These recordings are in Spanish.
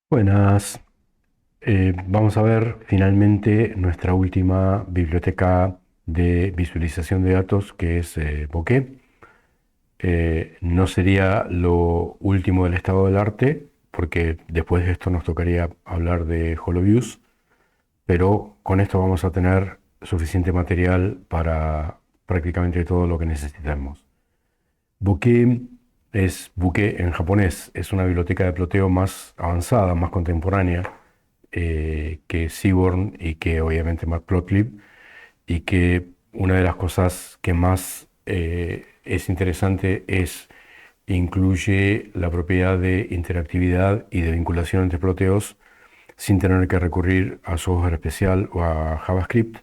Buenas. Vamos a ver finalmente nuestra última biblioteca de visualización de datos, que es Bokeh. No sería lo último del estado del arte, porque después de esto nos tocaría hablar de HoloViews, pero con esto vamos a tener suficiente material para prácticamente todo lo que necesitamos. Bokeh en japonés, es una biblioteca de ploteo más avanzada, más contemporánea que Seaborn y que obviamente Matplotlib, y que una de las cosas que más es interesante es incluye la propiedad de interactividad y de vinculación entre ploteos sin tener que recurrir a software especial o a JavaScript,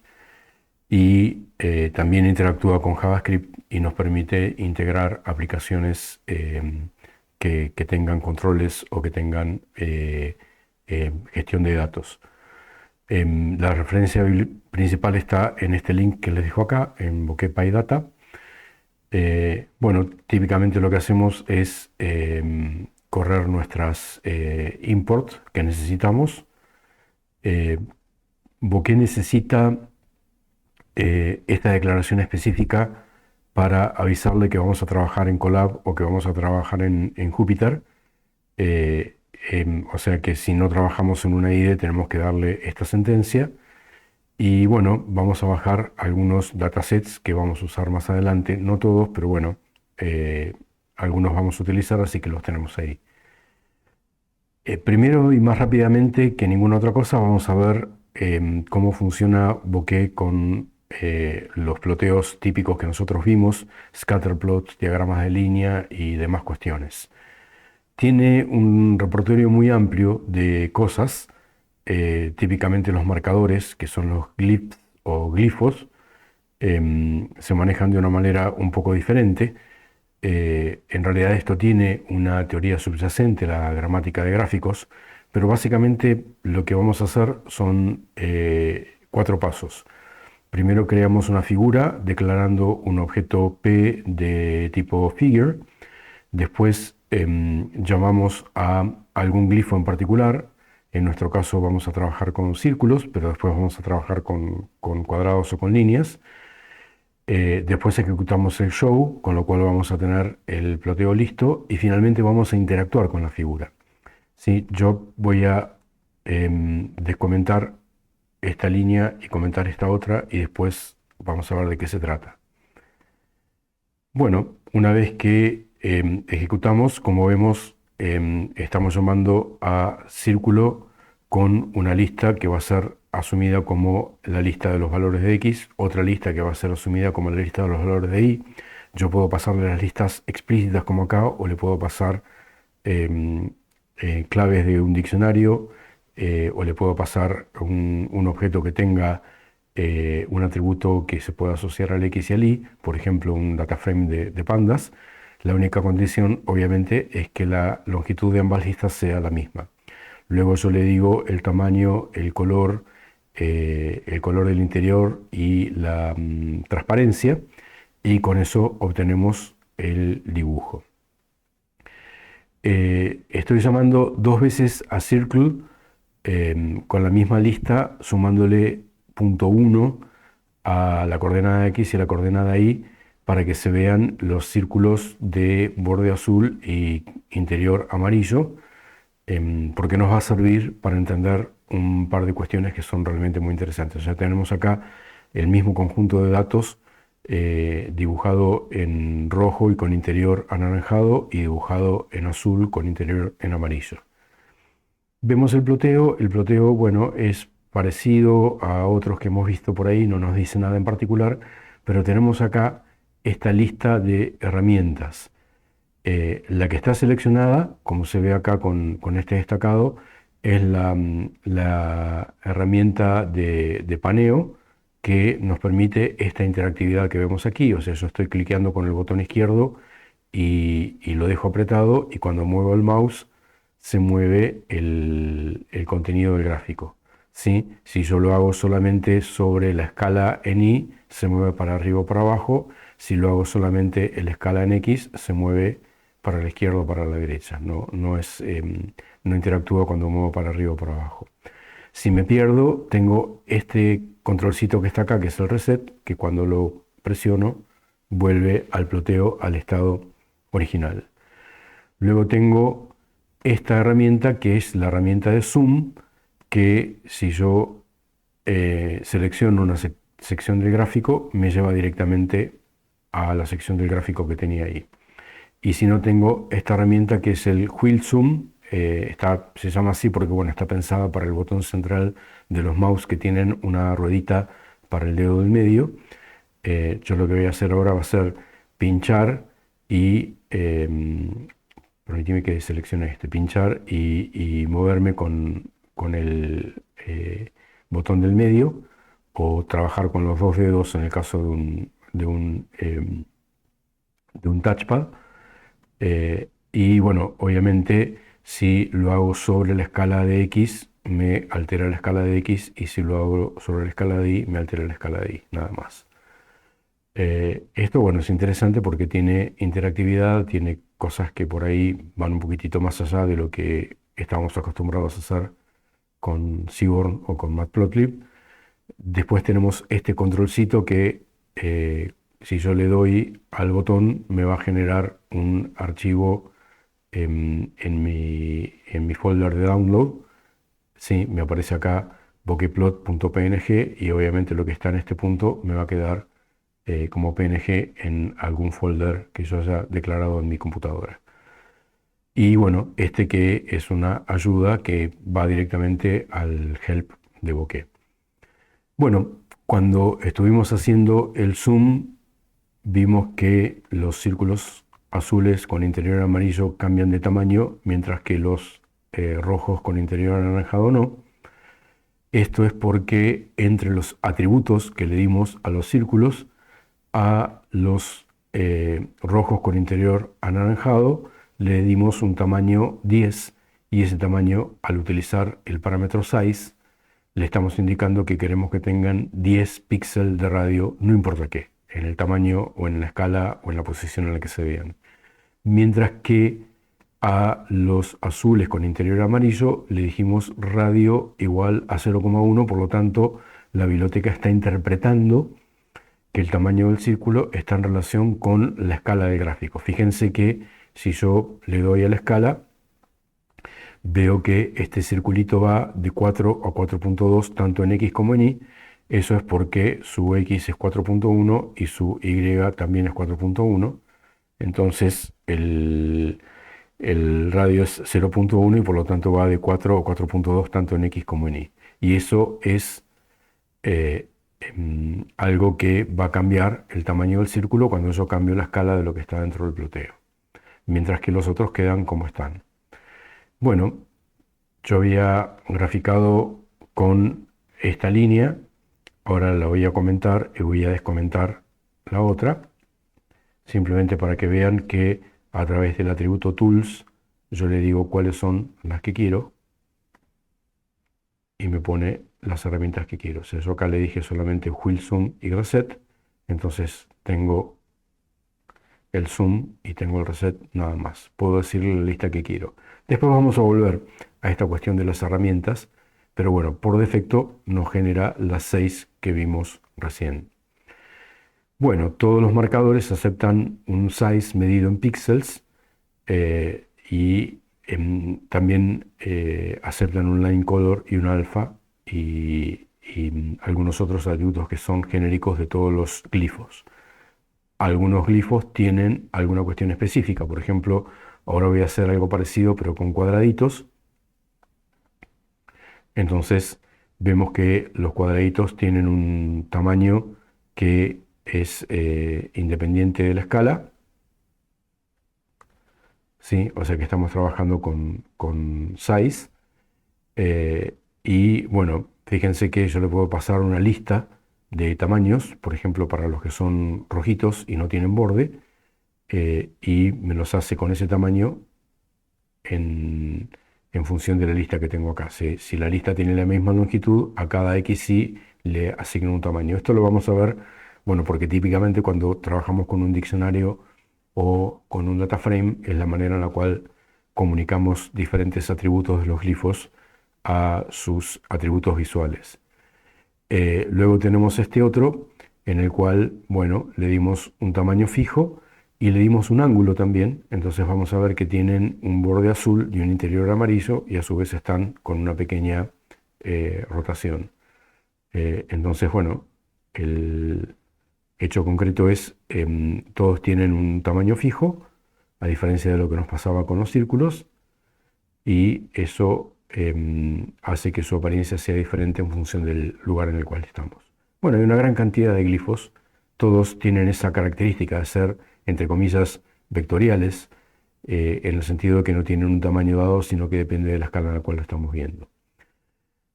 y también interactúa con JavaScript y nos permite integrar aplicaciones que tengan controles o que tengan gestión de datos. La referencia principal está en este link que les dejo acá, en Bokeh PyData. Bueno, típicamente lo que hacemos es correr nuestras imports que necesitamos. Eh, Bokeh necesita esta declaración específica para avisarle que vamos a trabajar en Colab o que vamos a trabajar en Jupyter. O sea que si no trabajamos en una IDE tenemos que darle esta sentencia. Y bueno, vamos a bajar algunos datasets que vamos a usar más adelante, no todos, pero bueno, eh, algunos vamos a utilizar, así que los tenemos ahí. Primero y más rápidamente que ninguna otra cosa, vamos a ver cómo funciona Bokeh con los ploteos típicos que nosotros vimos, scatterplots, diagramas de línea y demás cuestiones. Tiene un repertorio muy amplio de cosas, típicamente los marcadores, que son los glyphs o glifos, se manejan de una manera un poco diferente. En realidad esto tiene una teoría subyacente, la gramática de gráficos, pero básicamente lo que vamos a hacer son cuatro pasos. Primero creamos una figura declarando un objeto P de tipo figure. Después llamamos a algún glifo en particular. En nuestro caso vamos a trabajar con círculos, pero después vamos a trabajar con cuadrados o con líneas. Después ejecutamos el show, con lo cual vamos a tener el ploteo listo y finalmente vamos a interactuar con la figura. ¿Sí? Yo voy a descomentar esta línea y comentar esta otra y después vamos a ver de qué se trata. Bueno, una vez que ejecutamos, como vemos, estamos llamando a círculo con una lista que va a ser asumida como la lista de los valores de X, otra lista que va a ser asumida como la lista de los valores de Y. Yo puedo pasarle las listas explícitas como acá, o le puedo pasar em, claves de un diccionario, o le puedo pasar un objeto que tenga un atributo que se pueda asociar al X y al Y, por ejemplo, un data frame de pandas. La única condición, obviamente, es que la longitud de ambas listas sea la misma. Luego yo le digo el tamaño, el color del interior y la transparencia, y con eso obtenemos el dibujo. Estoy llamando dos veces a circle con la misma lista, sumándole punto 1 a la coordenada X y a la coordenada Y para que se vean los círculos de borde azul y interior amarillo, porque nos va a servir para entender un par de cuestiones que son realmente muy interesantes. Ya tenemos acá el mismo conjunto de datos dibujado en rojo y con interior anaranjado, y dibujado en azul con interior en amarillo. Vemos el ploteo, bueno, es parecido a otros que hemos visto por ahí, no nos dice nada en particular, pero tenemos acá esta lista de herramientas. La que está seleccionada, como se ve acá con este destacado, es la herramienta de paneo que nos permite esta interactividad que vemos aquí. O sea, yo estoy cliqueando con el botón izquierdo y lo dejo apretado, y cuando muevo el mouse se mueve el contenido del gráfico. ¿Sí? Si yo lo hago solamente sobre la escala en Y, se mueve para arriba o para abajo. Si lo hago solamente en la escala en X, se mueve para la izquierda o para la derecha. No interactúa cuando muevo para arriba o para abajo. Si me pierdo, tengo este controlcito que está acá, que es el reset, que cuando lo presiono vuelve al ploteo, al estado original. Luego tengo esta herramienta, que es la herramienta de zoom, que si yo selecciono una sección del gráfico, me lleva directamente a la sección del gráfico que tenía ahí. Y si no, tengo esta herramienta que es el Wheel Zoom. Se llama así porque bueno, está pensada para el botón central de los mouse que tienen una ruedita para el dedo del medio. Yo lo que voy a hacer ahora va a ser pinchar y permíteme que seleccione pinchar y moverme con el botón del medio, o trabajar con los dos dedos en el caso de un touchpad. Y bueno, obviamente si lo hago sobre la escala de X, me altera la escala de X, y si lo hago sobre la escala de Y, me altera la escala de Y, nada más. Esto, bueno, es interesante porque tiene interactividad, tiene cosas que por ahí van un poquitito más allá de lo que estamos acostumbrados a hacer con Seaborn o con Matplotlib. Después tenemos este controlcito que si yo le doy al botón me va a generar un archivo en mi folder de download. Sí, me aparece acá bokehplot.png, y obviamente lo que está en este punto me va a quedar como PNG en algún folder que yo haya declarado en mi computadora. Y bueno, este que es una ayuda que va directamente al help de Bokeh. Bueno, cuando estuvimos haciendo el zoom, vimos que los círculos azules con interior amarillo cambian de tamaño, mientras que los rojos con interior anaranjado no. Esto es porque entre los atributos que le dimos a los círculos, a los rojos con interior anaranjado le dimos un tamaño 10, y ese tamaño, al utilizar el parámetro size, le estamos indicando que queremos que tengan 10 píxeles de radio, no importa qué, en el tamaño o en la escala o en la posición en la que se vean. Mientras que a los azules con interior amarillo le dijimos radio igual a 0,1, por lo tanto la biblioteca está interpretando que el tamaño del círculo está en relación con la escala del gráfico. Fíjense que si yo le doy a la escala, veo que este circulito va de 4 a 4.2 tanto en X como en Y. Eso es porque su X es 4.1 y su Y también es 4.1. Entonces el radio es 0.1 y por lo tanto va de 4 a 4.2 tanto en X como en Y. Y eso es algo que va a cambiar el tamaño del círculo cuando yo cambio la escala de lo que está dentro del ploteo, mientras que los otros quedan como están. Bueno, yo había graficado con esta línea, ahora la voy a comentar y voy a descomentar la otra, simplemente para que vean que a través del atributo tools yo le digo cuáles son las que quiero y me pone las herramientas que quiero. O sea, yo acá le dije solamente wheel zoom y reset, entonces tengo el zoom y tengo el reset nada más. Puedo decirle la lista que quiero. Después vamos a volver a esta cuestión de las herramientas, pero bueno, por defecto nos genera las 6 que vimos recién. Bueno, todos los marcadores aceptan un size medido en píxeles y también aceptan un line color y un alfa y algunos otros atributos que son genéricos de todos los glifos. Algunos glifos tienen alguna cuestión específica. Por ejemplo, ahora voy a hacer algo parecido pero con cuadraditos. Entonces vemos que los cuadraditos tienen un tamaño que es independiente de la escala. ¿Sí? O sea que estamos trabajando con size. Y bueno, fíjense que yo le puedo pasar una lista de tamaños, por ejemplo, para los que son rojitos y no tienen borde, y me los hace con ese tamaño en función de la lista que tengo acá. Si la lista tiene la misma longitud, a cada XY le asigno un tamaño. Esto lo vamos a ver, bueno, porque típicamente cuando trabajamos con un diccionario o con un data frame es la manera en la cual comunicamos diferentes atributos de los glifos a sus atributos visuales. Luego tenemos este otro en el cual, bueno, le dimos un tamaño fijo y le dimos un ángulo también. Entonces vamos a ver que tienen un borde azul y un interior amarillo y a su vez están con una pequeña rotación. Entonces, bueno, el hecho concreto es, todos tienen un tamaño fijo, a diferencia de lo que nos pasaba con los círculos, y eso hace que su apariencia sea diferente en función del lugar en el cual estamos. Bueno, hay una gran cantidad de glifos, todos tienen esa característica de ser, entre comillas, vectoriales, en el sentido de que no tienen un tamaño dado, sino que depende de la escala en la cual lo estamos viendo.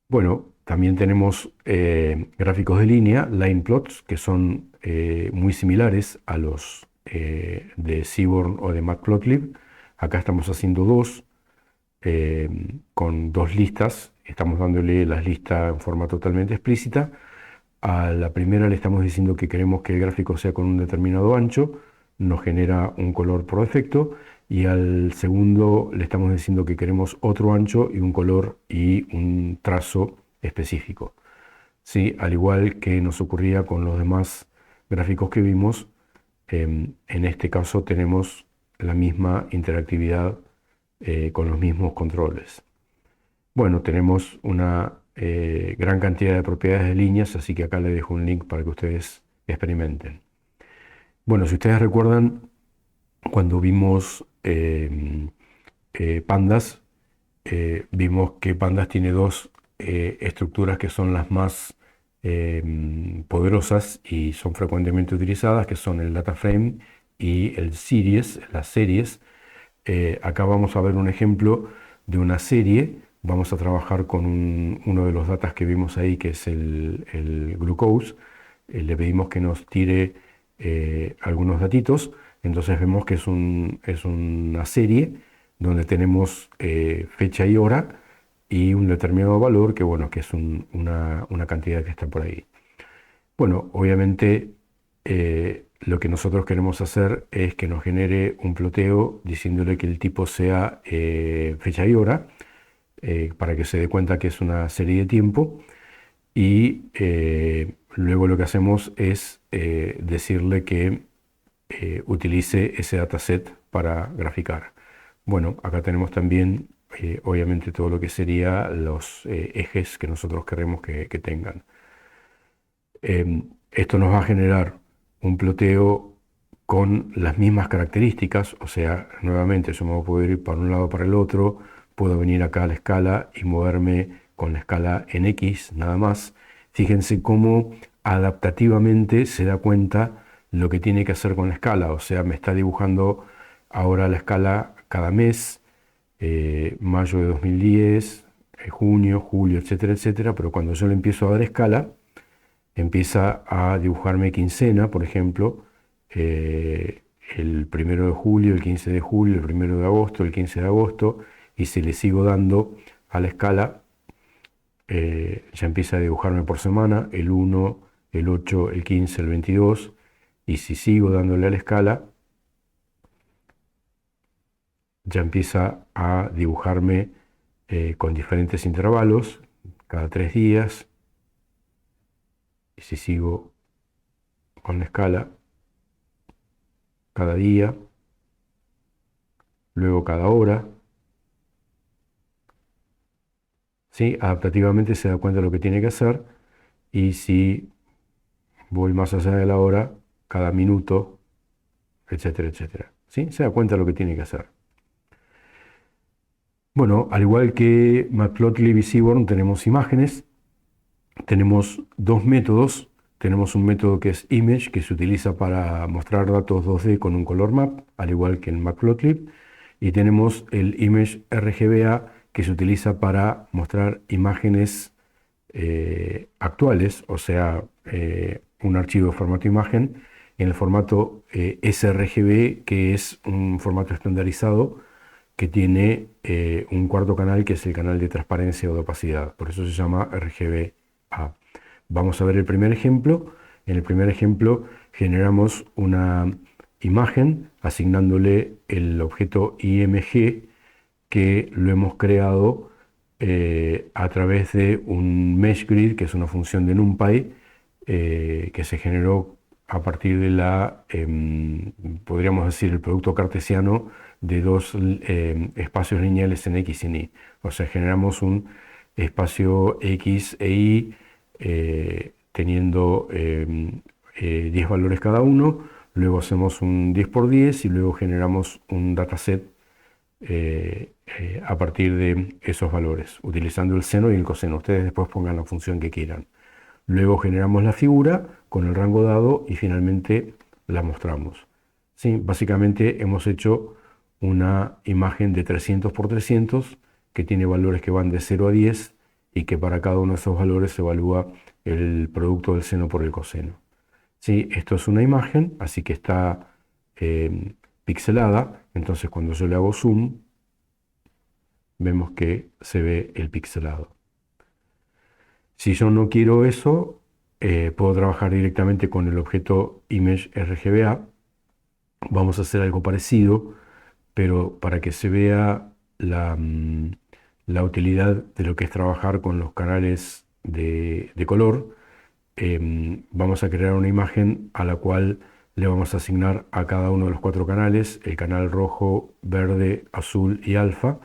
Bueno, también tenemos gráficos de línea, line plots, que son muy similares a los de Seaborn o de Matplotlib. Acá estamos haciendo dos, con dos listas. Estamos dándole las listas en forma totalmente explícita. A la primera le estamos diciendo que queremos que el gráfico sea con un determinado ancho, nos genera un color por defecto, y al segundo le estamos diciendo que queremos otro ancho y un color y un trazo específico. ¿Sí? Al igual que nos ocurría con los demás gráficos que vimos, en este caso tenemos la misma interactividad con los mismos controles. Bueno, tenemos una gran cantidad de propiedades de líneas, así que acá les dejo un link para que ustedes experimenten. Bueno, si ustedes recuerdan, cuando vimos Pandas, vimos que Pandas tiene dos estructuras que son las más poderosas y son frecuentemente utilizadas, que son el data frame y el series, las series. Acá vamos a ver un ejemplo de una serie. Vamos a trabajar con uno de los datas que vimos ahí, que es el glucose. Le pedimos que nos tire algunos datitos. Entonces vemos que es una serie donde tenemos fecha y hora y un determinado valor que, bueno, que es una cantidad que está por ahí. Bueno, obviamente lo que nosotros queremos hacer es que nos genere un ploteo diciéndole que el tipo sea fecha y hora, para que se dé cuenta que es una serie de tiempo, y luego lo que hacemos es decirle que utilice ese dataset para graficar. Bueno, acá tenemos también obviamente todo lo que sería los ejes que nosotros queremos que tengan. Esto nos va a generar un ploteo con las mismas características, o sea, nuevamente yo me puedo ir para un lado o para el otro, puedo venir acá a la escala y moverme con la escala en X nada más. Fíjense cómo adaptativamente se da cuenta lo que tiene que hacer con la escala, o sea, me está dibujando ahora la escala cada mes, mayo de 2010, junio, julio, etcétera, etcétera, pero cuando yo le empiezo a dar escala, empieza a dibujarme quincena, por ejemplo, el 1 de julio, el 15 de julio, el 1 de agosto, el 15 de agosto, y si le sigo dando a la escala, ya empieza a dibujarme por semana, el 1, el 8, el 15, el 22, y si sigo dándole a la escala, ya empieza a dibujarme con diferentes intervalos, cada 3 días, y si sigo con la escala, cada día, luego cada hora. ¿Sí? Adaptativamente se da cuenta de lo que tiene que hacer, y si voy más allá de la hora, cada minuto, etcétera, etcétera. ¿Sí? Se da cuenta de lo que tiene que hacer. Bueno, al igual que Matplotlib y Seaborn, tenemos imágenes. Tenemos dos métodos. Tenemos un método que es Image, que se utiliza para mostrar datos 2D con un color map, al igual que en Matplotlib. Y tenemos el Image RGBA, que se utiliza para mostrar imágenes actuales, o sea, un archivo de formato imagen en el formato sRGB, que es un formato estandarizado que tiene un cuarto canal, que es el canal de transparencia o de opacidad. Por eso se llama RGBA. Vamos a ver el primer ejemplo. En el primer ejemplo generamos una imagen, asignándole el objeto IMG que lo hemos creado a través de un mesh grid, que es una función de NumPy, que se generó a partir de podríamos decir, el producto cartesiano de dos espacios lineales en X y en Y. O sea, generamos un espacio X e Y teniendo 10 valores cada uno, luego hacemos un 10 por 10 y luego generamos un dataset a partir de esos valores, utilizando el seno y el coseno. Ustedes después pongan la función que quieran. Luego generamos la figura con el rango dado y finalmente la mostramos. ¿Sí? Básicamente hemos hecho una imagen de 300 por 300 que tiene valores que van de 0 a 10 y que para cada uno de esos valores se evalúa el producto del seno por el coseno. ¿Sí? Esto es una imagen, así que está pixelada. Entonces cuando yo le hago zoom, vemos que se ve el pixelado. Si yo no quiero eso, puedo trabajar directamente con el objeto ImageRGBA. Vamos a hacer algo parecido, pero para que se vea la utilidad de lo que es trabajar con los canales de color, vamos a crear una imagen a la cual le vamos a asignar a cada uno de los 4 canales, el canal rojo, verde, azul y alfa.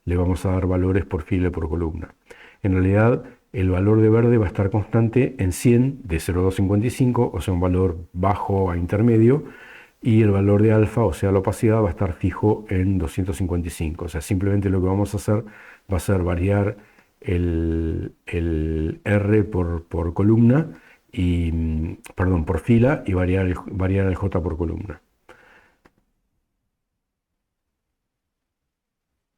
Le vamos a dar valores por fila y por columna. En realidad, el valor de verde va a estar constante en 100 de 0,255, o sea, un valor bajo a intermedio, y el valor de alfa, o sea, la opacidad, va a estar fijo en 255. O sea, simplemente lo que vamos a hacer va a ser variar el R por columna, perdón, por fila, y variar el J por columna.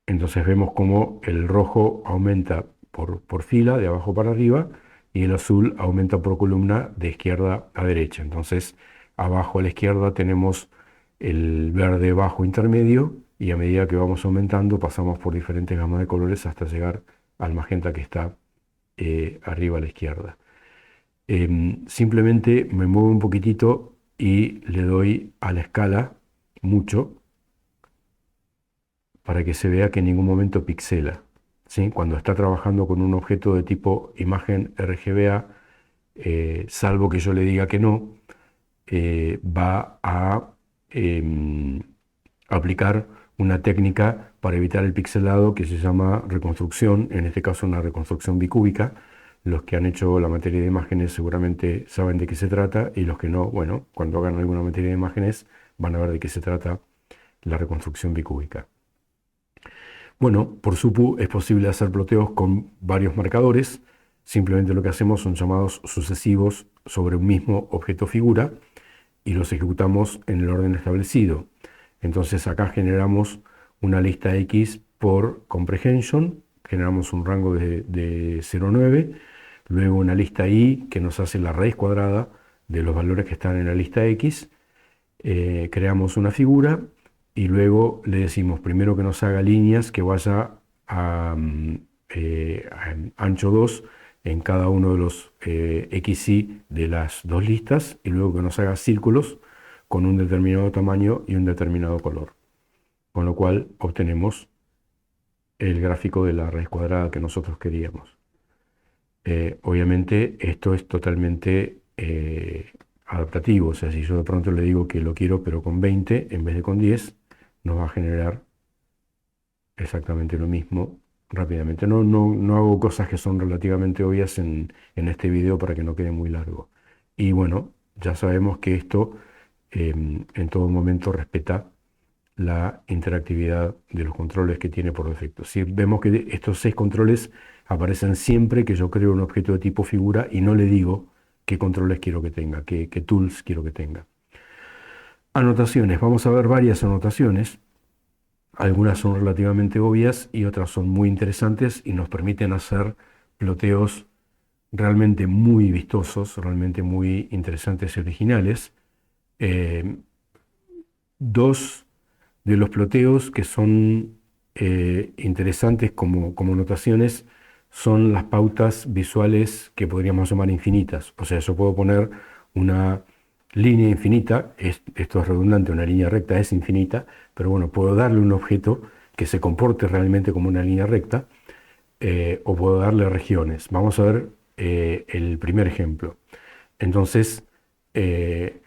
Entonces vemos cómo el rojo aumenta por fila, de abajo para arriba, y el azul aumenta por columna de izquierda a derecha. Entonces, abajo a la izquierda tenemos el verde bajo intermedio, y a medida que vamos aumentando pasamos por diferentes gamas de colores hasta llegar al magenta que está arriba a la izquierda. Simplemente me muevo un poquitito y le doy a la escala mucho para que se vea que en ningún momento pixela. ¿Sí? Cuando está trabajando con un objeto de tipo imagen RGBA, salvo que yo le diga que no, va a aplicar una técnica para evitar el pixelado que se llama reconstrucción, en este caso una reconstrucción bicúbica. Los que han hecho la materia de imágenes seguramente saben de qué se trata, y los que no, bueno, cuando hagan alguna materia de imágenes van a ver de qué se trata la reconstrucción bicúbica. Bueno, por SUPU es posible hacer ploteos con varios marcadores. Simplemente lo que hacemos son llamados sucesivos sobre un mismo objeto figura y los ejecutamos en el orden establecido. Entonces acá generamos una lista X por comprehension, generamos un rango de 0 a 9, luego una lista Y que nos hace la raíz cuadrada de los valores que están en la lista X, creamos una figura y luego le decimos primero que nos haga líneas que vaya a ancho 2 en cada uno de los XY de las dos listas, y luego que nos haga círculos con un determinado tamaño y un determinado color. Con lo cual obtenemos el gráfico de la raíz cuadrada que nosotros queríamos. Obviamente esto es totalmente adaptativo, o sea, si yo de pronto le digo que lo quiero pero con 20 en vez de con 10, nos va a generar exactamente lo mismo rápidamente. No hago cosas que son relativamente obvias en este video para que no quede muy largo. Y bueno, ya sabemos que esto en todo momento respeta la interactividad de los controles que tiene por defecto. Si vemos que estos 6 controles aparecen siempre que yo creo un objeto de tipo figura y no le digo qué controles quiero que tenga, qué tools quiero que tenga. Anotaciones. Vamos a ver varias anotaciones. Algunas son relativamente obvias y otras son muy interesantes y nos permiten hacer ploteos realmente muy vistosos, realmente muy interesantes y originales. Dos de los ploteos que son interesantes como notaciones son las pautas visuales que podríamos llamar infinitas. O sea, yo puedo poner una línea infinita, esto es redundante, una línea recta es infinita, pero bueno, puedo darle un objeto que se comporte realmente como una línea recta, o puedo darle regiones. Vamos a ver el primer ejemplo. Entonces,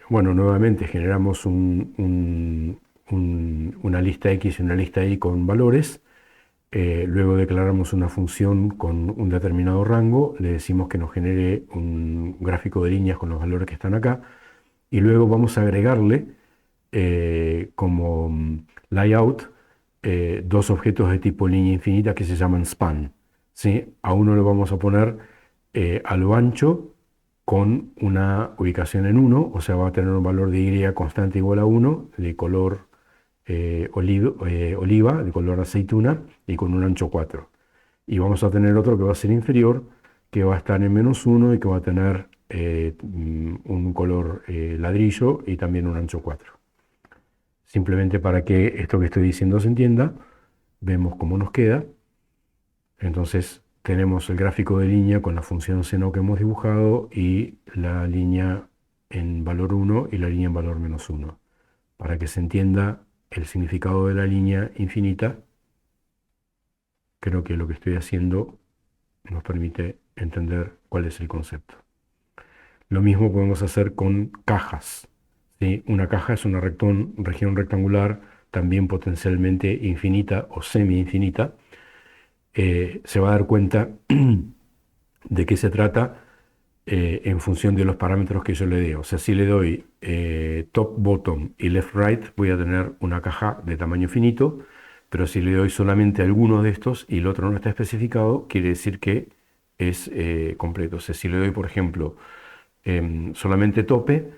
bueno, nuevamente generamos una lista X y una lista Y con valores. Luego declaramos una función con un determinado rango, le decimos que nos genere un gráfico de líneas con los valores que están acá, y luego vamos a agregarle como layout dos objetos de tipo línea infinita que se llaman span. ¿Sí? A uno le vamos a poner a lo ancho con una ubicación en 1, o sea, va a tener un valor de y constante igual a 1, de color oliva, de color aceituna, y con un ancho 4. Y vamos a tener otro que va a ser inferior, que va a estar en -1 y que va a tener un color ladrillo y también un ancho 4. Simplemente para que esto que estoy diciendo se entienda, vemos cómo nos queda. Entonces tenemos el gráfico de línea con la función seno que hemos dibujado y la línea en valor 1 y la línea en valor -1. Para que se entienda el significado de la línea infinita, creo que lo que estoy haciendo nos permite entender cuál es el concepto. Lo mismo podemos hacer con cajas. ¿Sí? Una caja es una región rectangular, también potencialmente infinita o semi-infinita. Se va a dar cuenta de qué se trata en función de los parámetros que yo le dé. O sea, si le doy top, bottom y left, right, voy a tener una caja de tamaño finito, pero si le doy solamente alguno de estos y el otro no está especificado, quiere decir que es completo. O sea, si le doy, por ejemplo, solamente tope,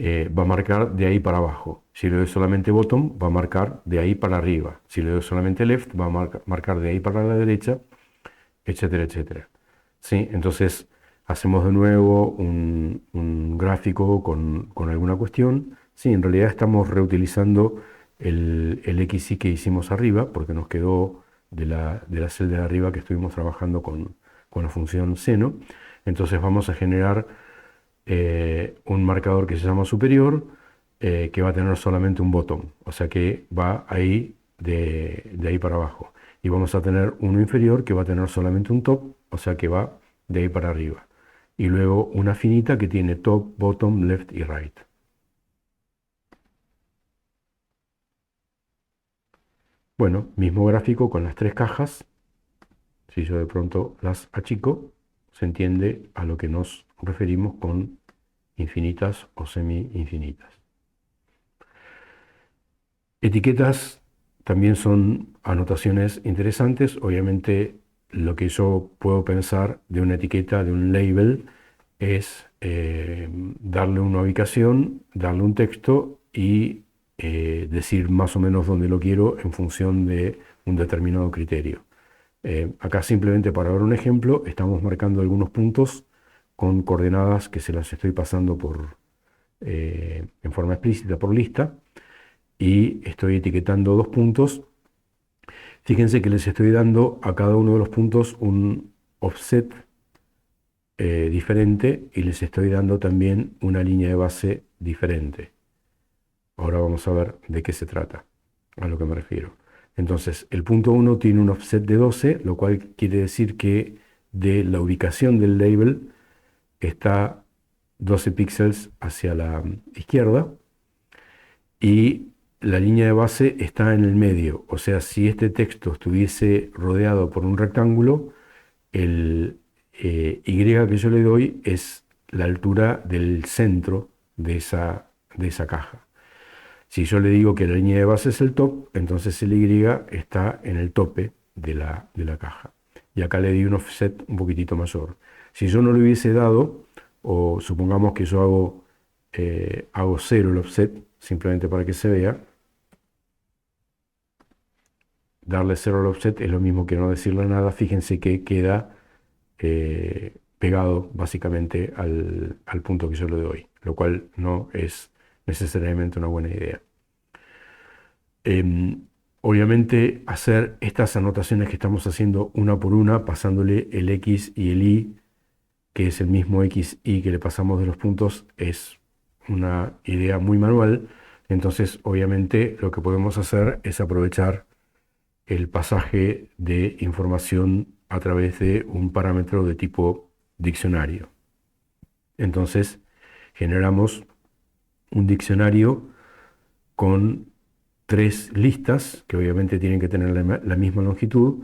va a marcar de ahí para abajo. Si le doy solamente bottom, va a marcar de ahí para arriba. Si le doy solamente left, va a marcar de ahí para la derecha, etcétera, etcétera. ¿Sí? Entonces, hacemos de nuevo un gráfico con alguna cuestión. Sí, en realidad estamos reutilizando el XY que hicimos arriba, porque nos quedó de la celda de arriba que estuvimos trabajando con la función seno. Entonces vamos a generar un marcador que se llama superior, que va a tener solamente un botón, o sea que va ahí de ahí para abajo. Y vamos a tener uno inferior que va a tener solamente un top, o sea que va de ahí para arriba. Y luego una finita que tiene top, bottom, left y right. Bueno, mismo gráfico con las tres cajas. Si yo de pronto las achico, se entiende a lo que nos referimos con infinitas o semi-infinitas. Etiquetas también son anotaciones interesantes. Obviamente lo que yo puedo pensar de una etiqueta, de un label, es darle una ubicación, darle un texto y decir más o menos dónde lo quiero en función de un determinado criterio. Acá simplemente para ver un ejemplo, estamos marcando algunos puntos con coordenadas que se las estoy pasando en forma explícita por lista, y estoy etiquetando dos puntos. Fíjense que les estoy dando a cada uno de los puntos un offset diferente, y les estoy dando también una línea de base diferente. Ahora vamos a ver de qué se trata, a lo que me refiero. Entonces, el punto 1 tiene un offset de 12, lo cual quiere decir que de la ubicación del label está 12 píxeles hacia la izquierda, y la línea de base está en el medio. O sea, si este texto estuviese rodeado por un rectángulo, el Y que yo le doy es la altura del centro de esa caja. Si yo le digo que la línea de base es el top, entonces el Y está en el tope de la caja. Y acá le di un offset un poquitito mayor. Si yo no le hubiese dado, o supongamos que yo hago 0 el offset, simplemente para que se vea, darle 0 al offset es lo mismo que no decirle nada. Fíjense que queda pegado básicamente al punto que yo le doy, lo cual no es necesariamente una buena idea. Obviamente hacer estas anotaciones que estamos haciendo una por una, pasándole el X y el Y, que es el mismo X y que le pasamos de los puntos, es una idea muy manual. Entonces, obviamente, lo que podemos hacer es aprovechar el pasaje de información a través de un parámetro de tipo diccionario. Entonces, generamos un diccionario con 3 listas, que obviamente tienen que tener la misma longitud,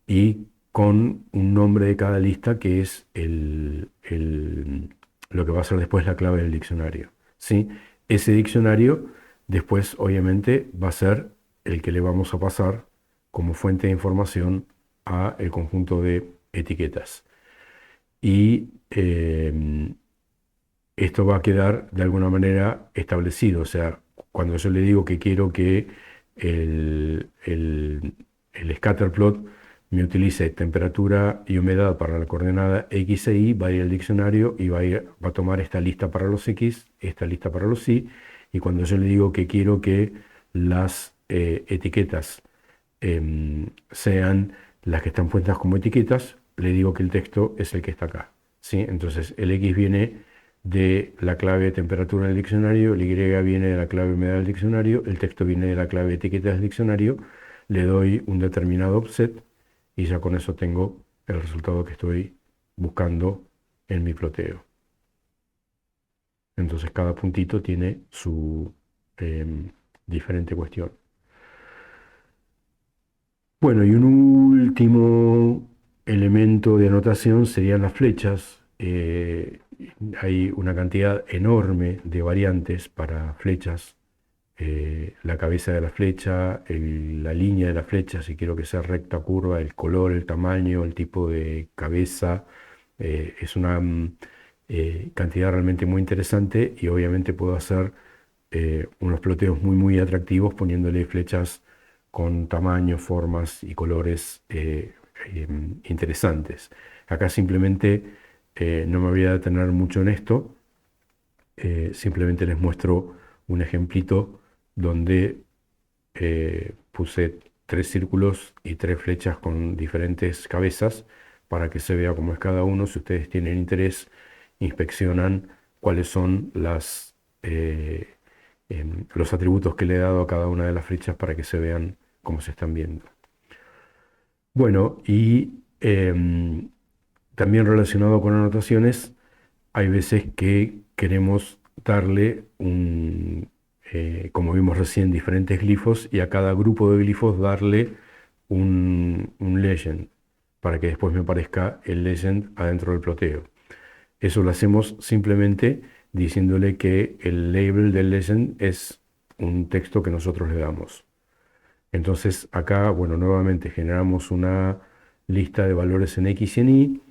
y con un nombre de cada lista que es lo que va a ser después la clave del diccionario. ¿Sí? Ese diccionario después obviamente va a ser el que le vamos a pasar como fuente de información a el conjunto de etiquetas. Y esto va a quedar de alguna manera establecido. O sea, cuando yo le digo que quiero que el scatterplot me utilice temperatura y humedad para la coordenada X e Y, va a ir al diccionario y va a tomar esta lista para los X, esta lista para los Y, y cuando yo le digo que quiero que las etiquetas sean las que están puestas como etiquetas, le digo que el texto es el que está acá. ¿Sí? Entonces el X viene de la clave temperatura del diccionario, el Y viene de la clave humedad del diccionario, el texto viene de la clave etiqueta del diccionario, le doy un determinado offset y ya con eso tengo el resultado que estoy buscando en mi ploteo. Entonces cada puntito tiene su diferente cuestión. Bueno, y un último elemento de anotación serían las flechas. Hay una cantidad enorme de variantes para flechas. La cabeza de la flecha, la línea de la flecha, si quiero que sea recta, curva, el color, el tamaño, el tipo de cabeza. Es una cantidad realmente muy interesante y obviamente puedo hacer unos ploteos muy, muy atractivos poniéndole flechas con tamaños, formas y colores interesantes. Acá simplemente no me voy a detener mucho en esto, simplemente les muestro un ejemplito donde puse 3 círculos y 3 flechas con diferentes cabezas para que se vea cómo es cada uno. Si ustedes tienen interés, inspeccionan cuáles son los atributos que le he dado a cada una de las flechas para que se vean cómo se están viendo. Bueno, y también relacionado con anotaciones, hay veces que queremos darle como vimos recién, diferentes glifos y a cada grupo de glifos darle un legend para que después me aparezca el legend adentro del ploteo. Eso lo hacemos simplemente diciéndole que el label del legend es un texto que nosotros le damos. Entonces acá, bueno, nuevamente generamos una lista de valores en X y en Y,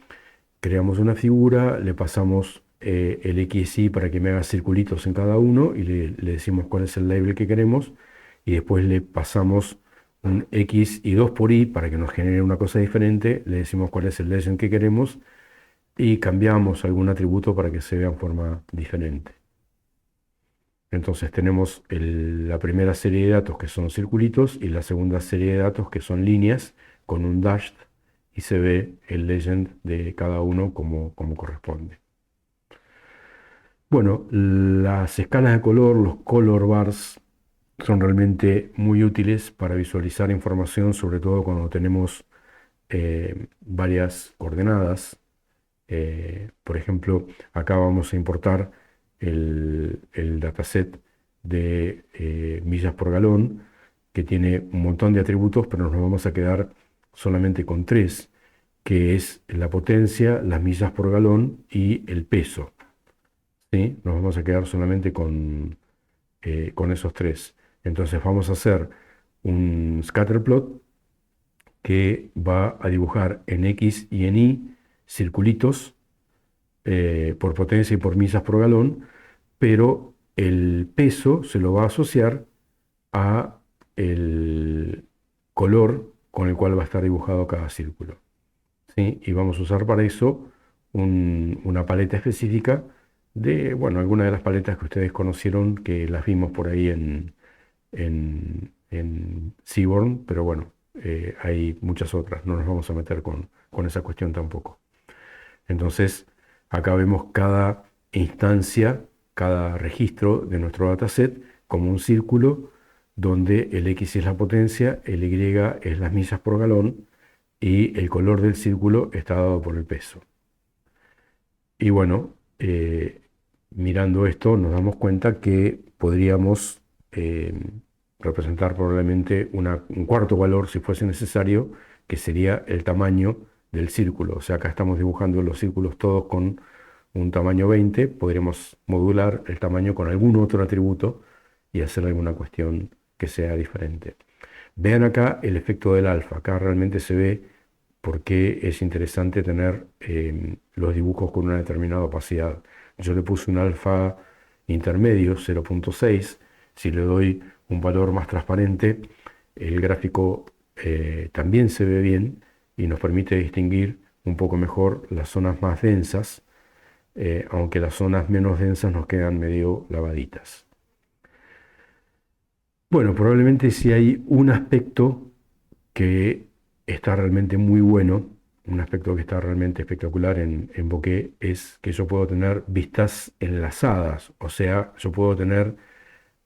creamos una figura, le pasamos el X y Y para que me haga circulitos en cada uno y le decimos cuál es el label que queremos y después le pasamos un X y 2 por Y para que nos genere una cosa diferente, le decimos cuál es el legend que queremos y cambiamos algún atributo para que se vea en forma diferente. Entonces tenemos la primera serie de datos que son circulitos y la segunda serie de datos que son líneas con un dashed y se ve el legend de cada uno como corresponde. Bueno, las escalas de color, los color bars, son realmente muy útiles para visualizar información, sobre todo cuando tenemos varias coordenadas. Por ejemplo, acá vamos a importar el dataset de millas por galón, que tiene un montón de atributos, pero nos vamos a quedar solamente con 3, que es la potencia, las millas por galón y el peso. ¿Sí? Nos vamos a quedar solamente con esos 3. Entonces vamos a hacer un scatterplot que va a dibujar en X y en Y circulitos por potencia y por millas por galón, pero el peso se lo va a asociar a el color con el cual va a estar dibujado cada círculo. ¿Sí? Y vamos a usar para eso una paleta específica de, bueno, algunas de las paletas que ustedes conocieron, que las vimos por ahí en Seaborn, pero bueno, hay muchas otras, no nos vamos a meter con esa cuestión tampoco. Entonces, acá vemos cada instancia cada registro de nuestro dataset como un círculo donde el X es la potencia, el Y es las millas por galón y el color del círculo está dado por el peso. Y bueno, mirando esto nos damos cuenta que podríamos representar probablemente un cuarto valor si fuese necesario, que sería el tamaño del círculo. O sea, acá estamos dibujando los círculos todos con un tamaño 20, podríamos modular el tamaño con algún otro atributo y hacer alguna cuestión que sea diferente. Vean acá el efecto del alfa. Acá realmente se ve por qué es interesante tener los dibujos con una determinada opacidad. Yo le puse un alfa intermedio, 0.6. Si le doy un valor más transparente, el gráfico también se ve bien y nos permite distinguir un poco mejor las zonas más densas, aunque las zonas menos densas nos quedan medio lavaditas. Bueno, probablemente si hay un aspecto que está realmente muy bueno, un aspecto que está realmente espectacular en Bokeh es que yo puedo tener vistas enlazadas, o sea, yo puedo tener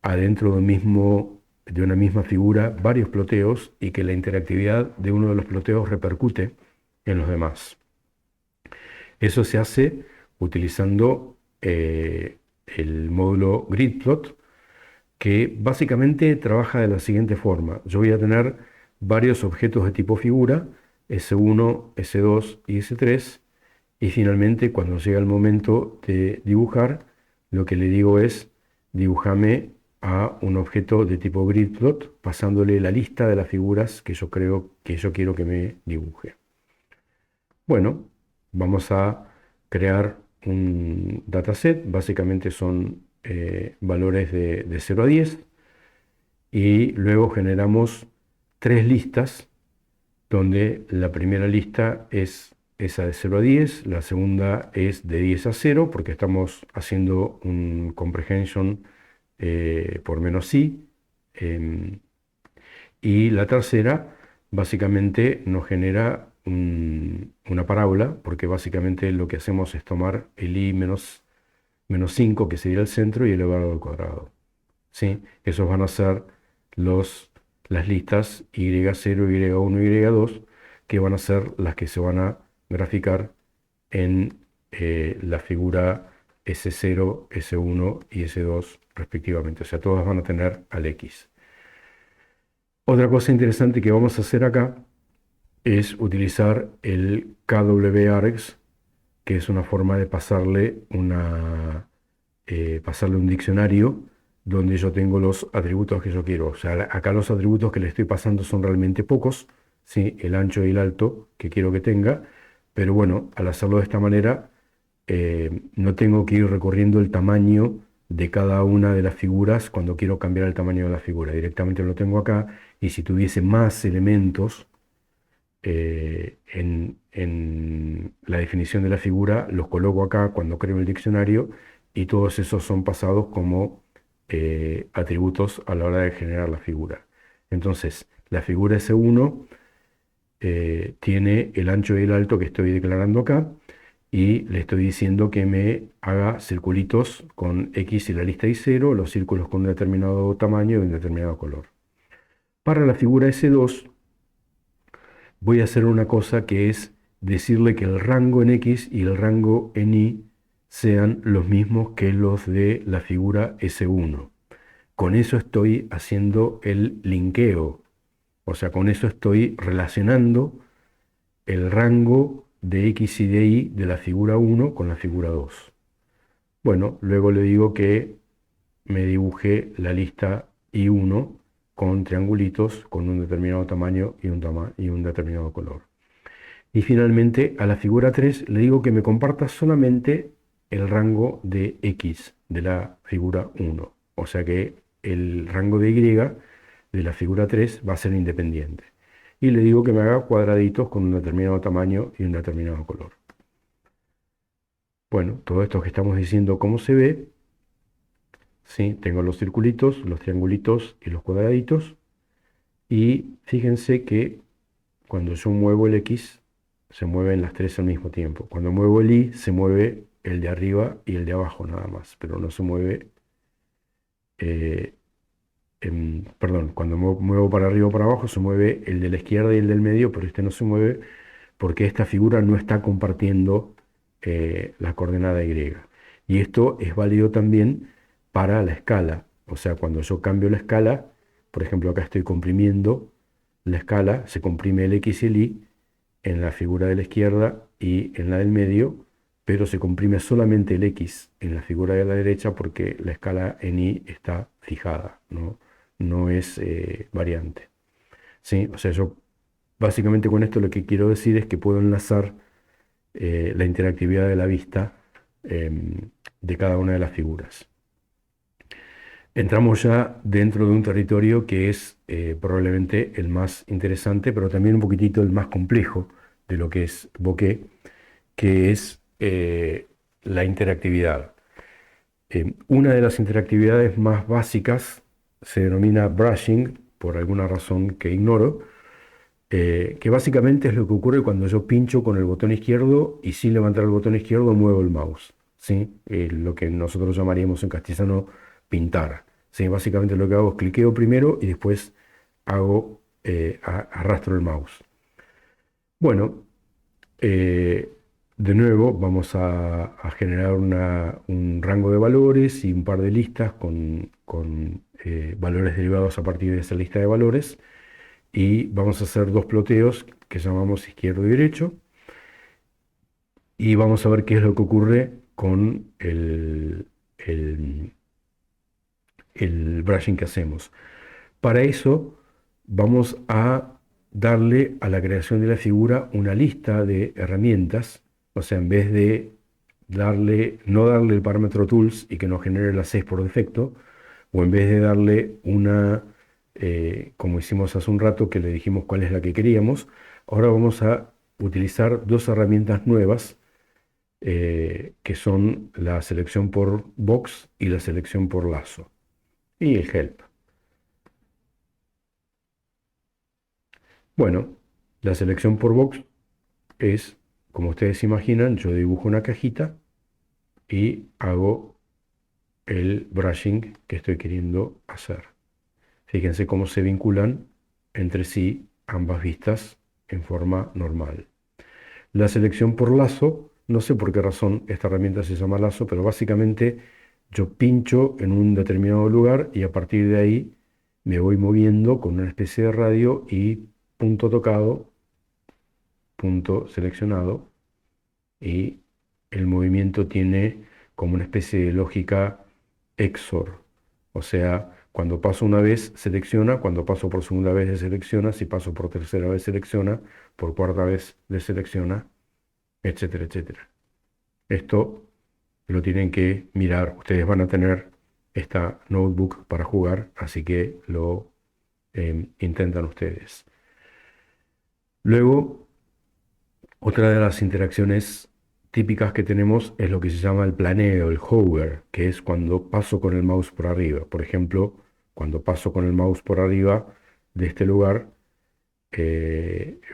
adentro de una misma figura varios ploteos y que la interactividad de uno de los ploteos repercute en los demás. Eso se hace utilizando el módulo GridPlot, que básicamente trabaja de la siguiente forma. Yo voy a tener varios objetos de tipo figura, S1, S2 y S3, y finalmente cuando llega el momento de dibujar, lo que le digo es, dibújame a un objeto de tipo GridPlot, pasándole la lista de las figuras que yo quiero que me dibuje. Bueno, vamos a crear un dataset, básicamente son valores de 0 a 10, y luego generamos tres listas, donde la primera lista es esa de 0 a 10, la segunda es de 10 a 0, porque estamos haciendo un comprehension por menos i, y la tercera básicamente nos genera una parábola, porque básicamente lo que hacemos es tomar el i menos 5, que sería el centro, y elevarlo al cuadrado. ¿Sí? Esos van a ser las listas y0, y1, y2, que van a ser las que se van a graficar en la figura S0, S1 y S2 respectivamente. O sea, todas van a tener al X. Otra cosa interesante que vamos a hacer acá es utilizar el KWArgs, que es una forma de pasarle un diccionario donde yo tengo los atributos que yo quiero. O sea, acá los atributos que le estoy pasando son realmente pocos, ¿sí? El ancho y el alto que quiero que tenga, pero bueno, al hacerlo de esta manera, no tengo que ir recorriendo el tamaño de cada una de las figuras cuando quiero cambiar el tamaño de la figura. Directamente lo tengo acá, y si tuviese más elementos en la definición de la figura, los coloco acá cuando creo el diccionario, y todos esos son pasados como atributos a la hora de generar la figura. Entonces, la figura S1 tiene el ancho y el alto que estoy declarando acá, y le estoy diciendo que me haga circulitos con X y la lista y 0, los círculos con un determinado tamaño y un determinado color. Para la figura S2 voy a hacer una cosa, que es decirle que el rango en X y el rango en Y sean los mismos que los de la figura S1. Con eso estoy haciendo el linkeo, o sea, con eso estoy relacionando el rango de X y de Y de la figura 1 con la figura 2. Bueno, luego le digo que me dibuje la lista I1 con triangulitos con un determinado tamaño y un determinado color. Y finalmente a la figura 3 le digo que me comparta solamente el rango de X de la figura 1. O sea que el rango de Y de la figura 3 va a ser independiente. Y le digo que me haga cuadraditos con un determinado tamaño y un determinado color. Bueno, todo esto que estamos diciendo, ¿cómo se ve? ¿Sí? Tengo los circulitos, los triangulitos y los cuadraditos. Y fíjense que cuando yo muevo el X, se mueven las tres al mismo tiempo. Cuando muevo el Y, se mueve el de arriba y el de abajo nada más, pero no se mueve, eh, perdón, cuando muevo para arriba o para abajo se mueve el de la izquierda y el del medio, pero este no se mueve porque esta figura no está compartiendo la coordenada Y. Y esto es válido también para la escala. O sea, cuando yo cambio la escala, por ejemplo, acá estoy comprimiendo la escala, se comprime el X y el Y en la figura de la izquierda y en la del medio, pero se comprime solamente el X en la figura de la derecha porque la escala en Y está fijada, no es variante. ¿Sí? O sea, yo básicamente con esto lo que quiero decir es que puedo enlazar la interactividad de la vista de cada una de las figuras. Entramos ya dentro de un territorio que es probablemente el más interesante, pero también un poquitito el más complejo de lo que es bokeh, que es la interactividad. Una de las interactividades más básicas se denomina brushing, por alguna razón que ignoro, que básicamente es lo que ocurre cuando yo pincho con el botón izquierdo y sin levantar el botón izquierdo muevo el mouse, ¿sí? Lo que nosotros llamaríamos en castellano pintar, ¿sí? Básicamente lo que hago es cliqueo primero y después arrastro el mouse. Bueno, de nuevo vamos a generar un rango de valores y un par de listas con valores derivados a partir de esa lista de valores. Y vamos a hacer dos ploteos que llamamos izquierdo y derecho. Y vamos a ver qué es lo que ocurre con el brushing que hacemos. Para eso vamos a darle a la creación de la figura una lista de herramientas. O sea, en vez de no darle el parámetro tools y que nos genere las 6 por defecto, o en vez de darle como hicimos hace un rato, que le dijimos cuál es la que queríamos, ahora vamos a utilizar dos herramientas nuevas, que son la selección por box y la selección por lazo, y el help. Bueno, la selección por box es, como ustedes imaginan, yo dibujo una cajita y hago el brushing que estoy queriendo hacer. Fíjense cómo se vinculan entre sí ambas vistas en forma normal. La selección por lazo, no sé por qué razón esta herramienta se llama lazo, pero básicamente yo pincho en un determinado lugar y a partir de ahí me voy moviendo con una especie de radio y punto tocado, punto seleccionado, y el movimiento tiene como una especie de lógica XOR. O sea, cuando paso una vez selecciona, cuando paso por segunda vez deselecciona, si paso por tercera vez selecciona, por cuarta vez deselecciona, etcétera, etcétera. Esto lo tienen que mirar. Ustedes van a tener esta notebook para jugar, así que lo intentan ustedes. Luego, otra de las interacciones típicas que tenemos es lo que se llama el planeo, el hover, que es cuando paso con el mouse por arriba. Por ejemplo, cuando paso con el mouse por arriba de este lugar,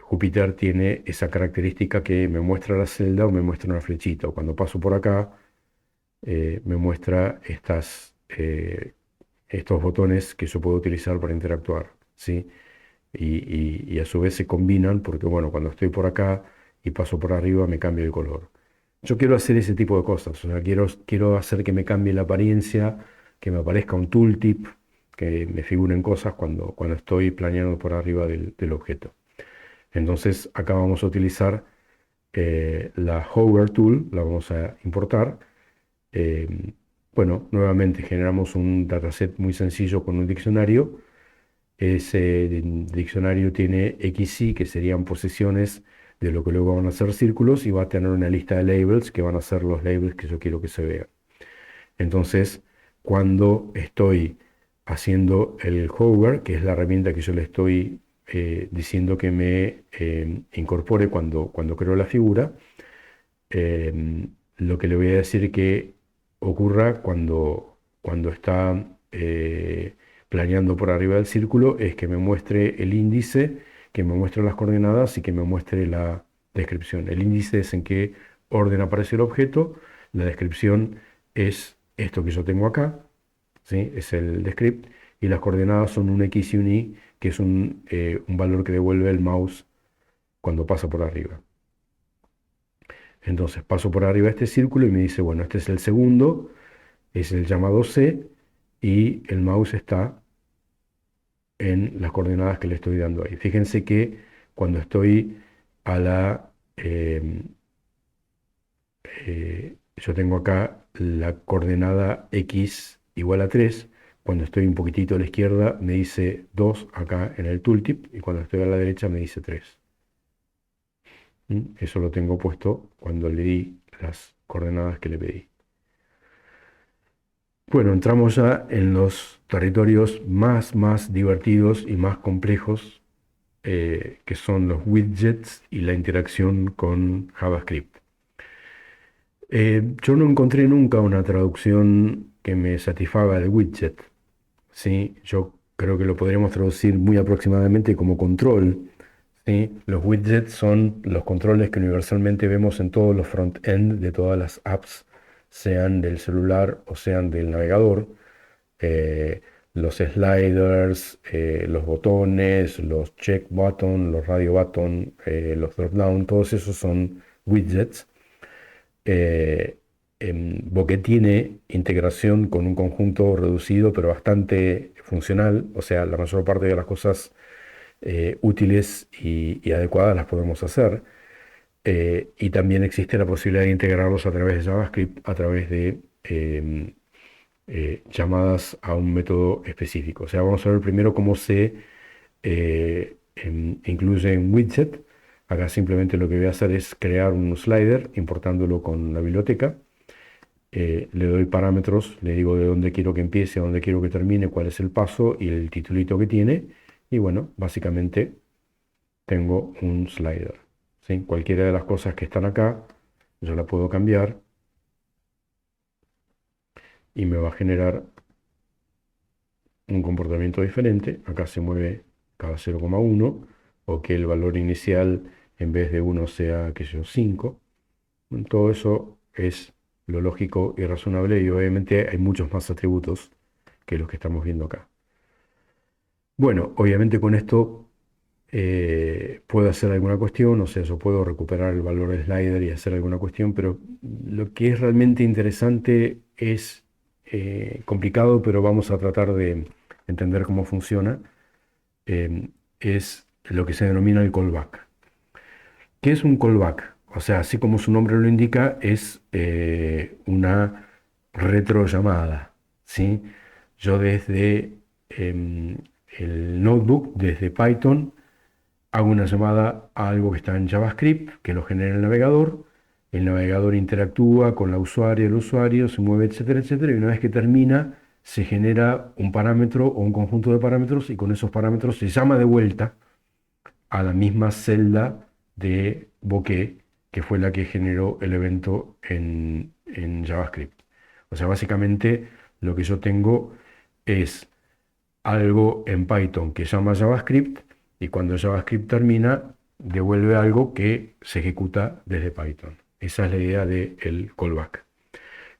Júpiter tiene esa característica que me muestra la celda o me muestra una flechita. O cuando paso por acá, me muestra estos botones que yo puedo utilizar para interactuar, ¿sí? Y a su vez se combinan porque, bueno, cuando estoy por acá y paso por arriba me cambia el color. Yo quiero hacer ese tipo de cosas, o sea, quiero hacer que me cambie la apariencia, que me aparezca un tooltip, que me figuren cosas cuando estoy planeando por arriba del objeto. Entonces acá vamos a utilizar la Hover Tool, la vamos a importar. Bueno, nuevamente generamos un dataset muy sencillo con un diccionario. Ese diccionario tiene XY, que serían posiciones de lo que luego van a ser círculos, y va a tener una lista de labels que van a ser los labels que yo quiero que se vean. Entonces, cuando estoy haciendo el hover, que es la herramienta que yo le estoy diciendo que me incorpore cuando creo la figura, lo que le voy a decir que ocurra cuando está planeando por arriba del círculo es que me muestre el índice, que me muestre las coordenadas y que me muestre la descripción. El índice es en qué orden aparece el objeto la descripción es esto que yo tengo acá, ¿sí? Es el descript, y las coordenadas son un X y un Y, que es un valor que devuelve el mouse cuando pasa por arriba. Entonces paso por arriba este círculo y me dice, bueno, este es el segundo, es el llamado C, y el mouse está en las coordenadas que le estoy dando ahí. Fíjense que cuando estoy a la... yo tengo acá la coordenada X igual a 3. Cuando estoy un poquitito a la izquierda me dice 2 acá en el tooltip, y cuando estoy a la derecha me dice 3. Eso lo tengo puesto cuando le di las coordenadas que le pedí. Bueno, entramos ya en los territorios más divertidos y más complejos, que son los widgets y la interacción con JavaScript. Yo no encontré nunca una traducción que me satisfaga de widget, ¿sí? Yo creo que lo podríamos traducir muy aproximadamente como control, ¿sí? Los widgets son los controles que universalmente vemos en todos los front-end de todas las apps, sean del celular o sean del navegador. eh, los sliders, los botones, los check button, los radio button, los drop down, todos esos son widgets. eh, Bokeh tiene integración con un conjunto reducido pero bastante funcional, o sea, la mayor parte de las cosas útiles y adecuadas las podemos hacer. Y también existe la posibilidad de integrarlos a través de JavaScript, a través de llamadas a un método específico. O sea, vamos a ver primero cómo se incluye un widget. Acá simplemente lo que voy a hacer es crear un slider importándolo con la biblioteca. Le doy parámetros, le digo de dónde quiero que empiece, a dónde quiero que termine, cuál es el paso y el titulito que tiene. Y bueno, básicamente tengo un slider, ¿sí? Cualquiera de las cosas que están acá, yo la puedo cambiar y me va a generar un comportamiento diferente. Acá se mueve cada 0,1, o que el valor inicial en vez de 1 sea, qué sé yo, 5. Todo eso es lo lógico y razonable, y obviamente hay muchos más atributos que los que estamos viendo acá. Bueno, obviamente con esto puedo hacer alguna cuestión, o sea, yo puedo recuperar el valor del slider y hacer alguna cuestión, pero lo que es realmente interesante es complicado, pero vamos a tratar de entender cómo funciona. Es lo que se denomina el callback. ¿Qué es un callback? O sea, así como su nombre lo indica, es una retrollamada, ¿sí? Yo desde el notebook, desde Python, hago una llamada a algo que está en JavaScript, que lo genera el navegador interactúa con la usuaria, el usuario, se mueve, etcétera, etcétera, y una vez que termina, se genera un parámetro o un conjunto de parámetros, y con esos parámetros se llama de vuelta a la misma celda de Bokeh, que fue la que generó el evento en JavaScript. O sea, básicamente lo que yo tengo es algo en Python que llama JavaScript, y cuando JavaScript termina, devuelve algo que se ejecuta desde Python. Esa es la idea del callback.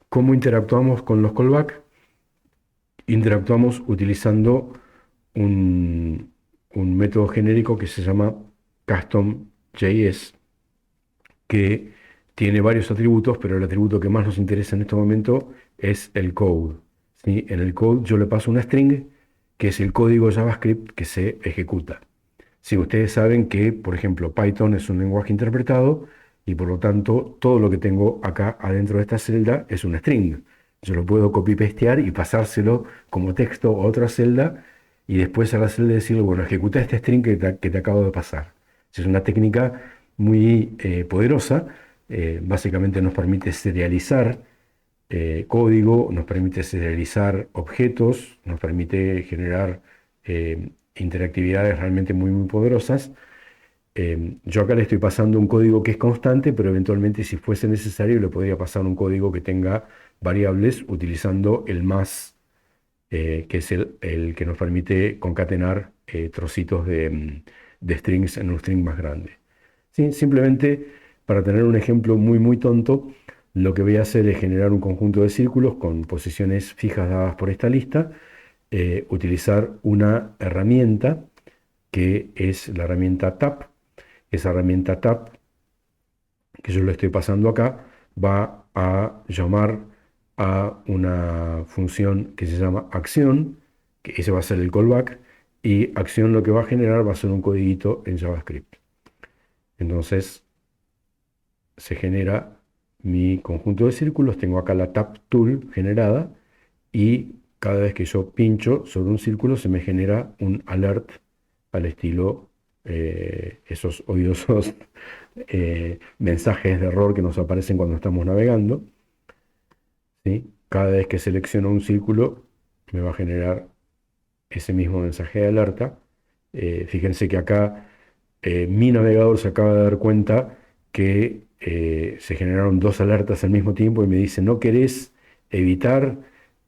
¿Cómo interactuamos con los callback? Interactuamos utilizando un método genérico que se llama custom.js, que tiene varios atributos, pero el atributo que más nos interesa en este momento es el code, ¿sí? En el code yo le paso una string, que es el código JavaScript que se ejecuta. Si ustedes saben que, por ejemplo, Python es un lenguaje interpretado, y por lo tanto todo lo que tengo acá adentro de esta celda es una string. Yo lo puedo copy-pastear y pasárselo como texto a otra celda, y después a la celda decirle, bueno, ejecuta este string que te acabo de pasar. Es una técnica muy poderosa. Básicamente nos permite serializar código, nos permite serializar objetos, nos permite generar interactividades realmente muy poderosas. Yo acá le estoy pasando un código que es constante, pero eventualmente, si fuese necesario, le podría pasar un código que tenga variables utilizando el más, que es el que nos permite concatenar trocitos de strings en un string más grande. ¿Sí? Simplemente para tener un ejemplo muy tonto, lo que voy a hacer es generar un conjunto de círculos con posiciones fijas dadas por esta lista, utilizar una herramienta que es la herramienta tap. Esa herramienta tap, que yo lo estoy pasando acá, va a llamar a una función que se llama acción, que ese va a ser el callback, y acción lo que va a generar va a ser un codiguito en JavaScript. Entonces se genera mi conjunto de círculos, tengo acá la tap tool generada, y cada vez que yo pincho sobre un círculo se me genera un alert al estilo esos odiosos mensajes de error que nos aparecen cuando estamos navegando, ¿sí? Cada vez que selecciono un círculo me va a generar ese mismo mensaje de alerta. Fíjense que acá mi navegador se acaba de dar cuenta que se generaron dos alertas al mismo tiempo y me dice: ¿no querés evitar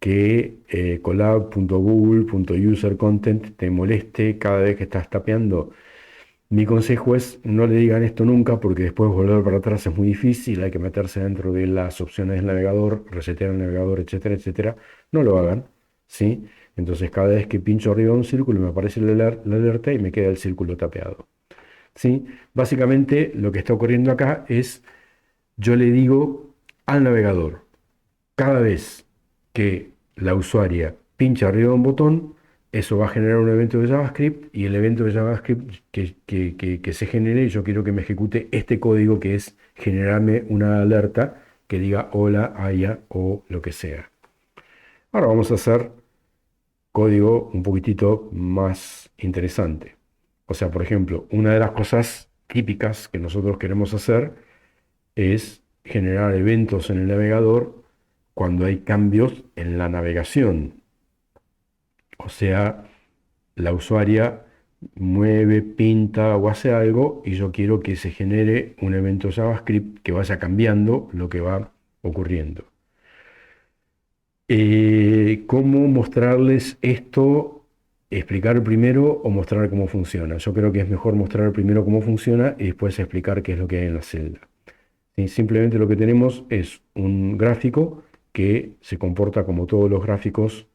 que collab.google.usercontent te moleste cada vez que estás tapeando? Mi consejo es: no le digan esto nunca, porque después volver para atrás es muy difícil, hay que meterse dentro de las opciones del navegador, resetear el navegador, etcétera, etcétera. No lo hagan, ¿sí? Entonces cada vez que pincho arriba de un círculo me aparece la alerta y me queda el círculo tapeado, ¿sí? Básicamente lo que está ocurriendo acá es: yo le digo al navegador, cada vez que la usuaria pincha arriba de un botón, eso va a generar un evento de JavaScript, y el evento de JavaScript que se genere, yo quiero que me ejecute este código, que es generarme una alerta que diga hola, haya o lo que sea. Ahora vamos a hacer código un poquitito más interesante. O sea, por ejemplo, una de las cosas típicas que nosotros queremos hacer es generar eventos en el navegador cuando hay cambios en la navegación. O sea, la usuaria mueve, pinta o hace algo y yo quiero que se genere un evento JavaScript que vaya cambiando lo que va ocurriendo. ¿Cómo mostrarles esto? ¿Explicar primero o mostrar cómo funciona? Yo creo que es mejor mostrar primero cómo funciona y después explicar qué es lo que hay en la celda. ¿Sí? Simplemente lo que tenemos es un gráfico que se comporta como todos los gráficos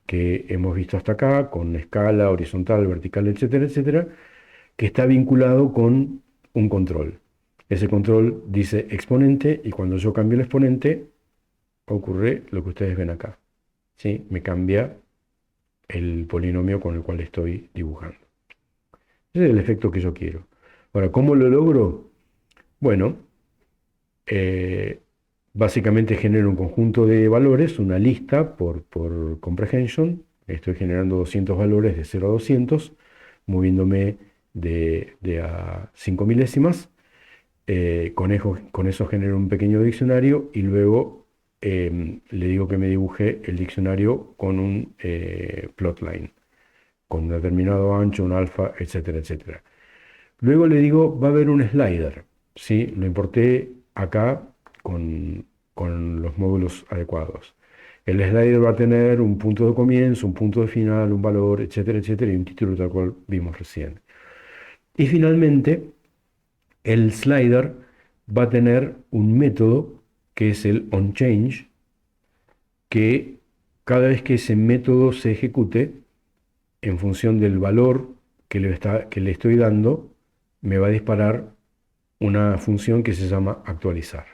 que hemos visto hasta acá, con escala, horizontal, vertical, etcétera, etcétera, que está vinculado con un control. Ese control dice exponente, y cuando yo cambio el exponente, ocurre lo que ustedes ven acá, ¿sí? Me cambia el polinomio con el cual estoy dibujando. Ese es el efecto que yo quiero. Ahora, ¿cómo lo logro? Bueno, básicamente genero un conjunto de valores, una lista por comprehension. Estoy generando 200 valores de 0 a 200, moviéndome de a 5 milésimas. Con eso genero un pequeño diccionario, y luego le digo que me dibuje el diccionario con un plotline, con un determinado ancho, un alfa, etcétera, etcétera. Luego le digo: va a haber un slider, ¿sí? Lo importé acá con los módulos adecuados. El slider va a tener un punto de comienzo, un punto de final, un valor, etcétera, etcétera, y un título tal cual vimos recién. Y finalmente, el slider va a tener un método que es el onChange, que cada vez que ese método se ejecute, en función del valor que le estoy dando, me va a disparar una función que se llama actualizar,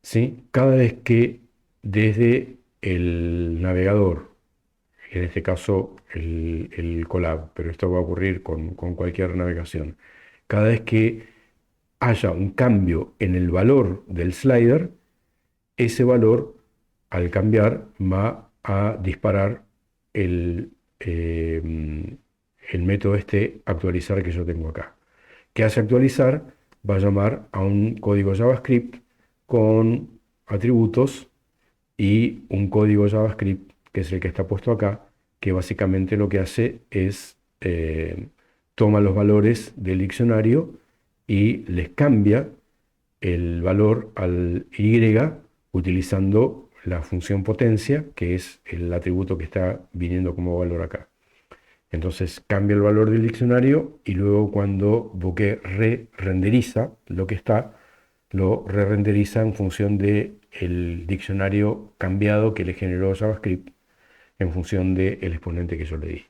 ¿sí? Cada vez que desde el navegador, en este caso el Colab, pero esto va a ocurrir con cualquier navegación, cada vez que haya un cambio en el valor del slider, ese valor, al cambiar, va a disparar el, el método este actualizar que yo tengo acá. ¿Qué hace actualizar? Va a llamar a un código JavaScript con atributos y un código JavaScript, que es el que está puesto acá, que básicamente lo que hace es toma los valores del diccionario y les cambia el valor al y utilizando la función potencia, que es el atributo que está viniendo como valor acá. Entonces cambia el valor del diccionario, y luego cuando Bokeh re-renderiza lo que está, lo re-renderiza en función del diccionario cambiado que le generó JavaScript en función del exponente que yo le di.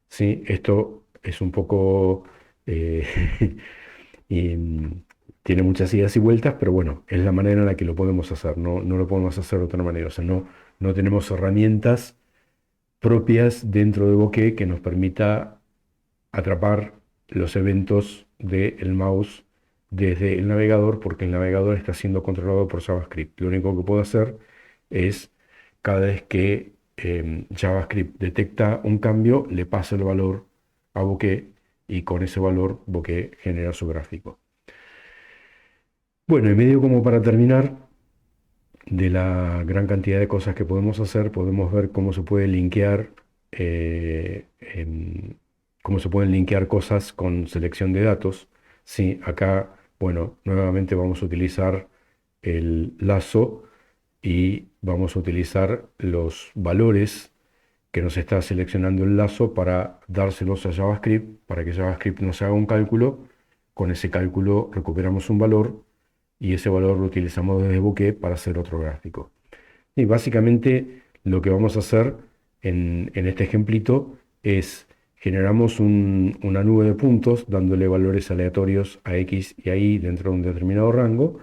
¿Sí? Esto es un poco... eh, y, tiene muchas idas y vueltas, pero bueno, es la manera en la que lo podemos hacer, no lo podemos hacer de otra manera. O sea, no tenemos herramientas propias dentro de Bokeh que nos permita atrapar los eventos del mouse desde el navegador, porque el navegador está siendo controlado por JavaScript. Lo único que puedo hacer es, cada vez que JavaScript detecta un cambio, le pasa el valor a Bokeh y con ese valor Bokeh genera su gráfico. Bueno, y medio como para terminar, de la gran cantidad de cosas que podemos hacer, podemos ver cómo se puede linkear, cómo se pueden linkear cosas con selección de datos. Sí, acá, bueno, nuevamente vamos a utilizar el lazo y vamos a utilizar los valores que nos está seleccionando el lazo para dárselos a JavaScript, para que JavaScript nos haga un cálculo. Con ese cálculo recuperamos un valor y ese valor lo utilizamos desde Bokeh para hacer otro gráfico. Y básicamente lo que vamos a hacer en este ejemplito es generamos una nube de puntos dándole valores aleatorios a X y a Y dentro de un determinado rango